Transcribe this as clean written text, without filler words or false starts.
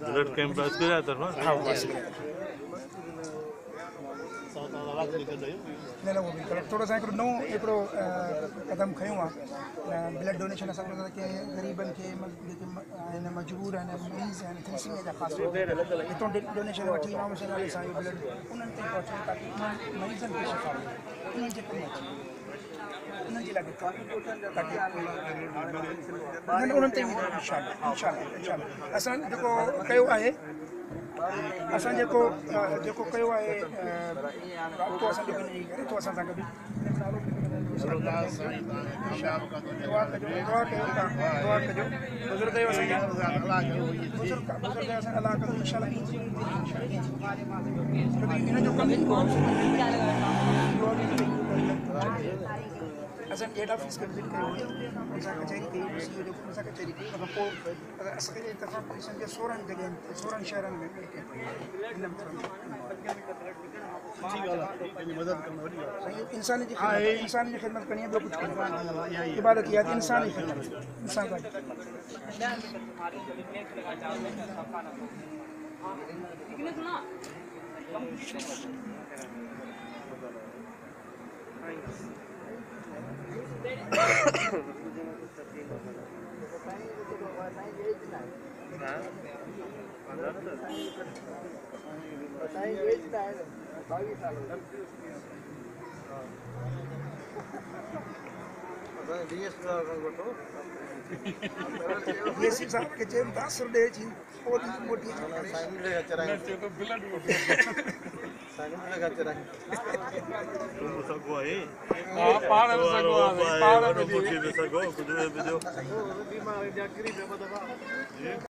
blood camp पास कर जाता था हाँ बस न वो बिल्कुल थोड़ा सा नो एकड़ो कदम खयूं ब्लड डोनेशन असां के गरीबन के जेके मजबूर आहिनि मरीज़ आहिनि थैलेसीमिया जा ख़ासि हितां डोनेशन वठी इमाम हुसैन वाले सां ब्लड उन्हनि ताईं पहुचनि ताकी मरीज़नि खे शिफ़ा मिले उन्हनि जे कमु अचे उन्हनि जे लाइ उन्हनि ताईं इंशाअल्लाह असां जेको कयो आहे असां जेको कयो आहे राब्तो असांजो ॿिन्ही करे थो असां सां गॾु दुआ कजो बुज़ुर्ग जो असांजा बुज़ुर्ग असां अलाह कंदो इंशाअल्लाह हिन जो कमु असां हेड ऑफिस खे विज़िट कयो असां कचहरी कई असां कचहरी कई उन खां पोइ असांजे तरफ़ां पुलिस जे 16 जॻहियुनि ते 16 शहरनि में इंसान जी ख़िदमत करणी आहे ॿियो कुझु कोन्हे इबादत इहा इंसान जी ख़िदमत इंसान गॾु डीएसपी साहब के चेन तासुर दे जी मोटी मोटी साइन लगा चराई तो ब्लड साइन लगा चराई तुम सगो है हां पाड़ में सगो है पाड़ में सगो कुछ वीडियो बीमार जा करी पे बता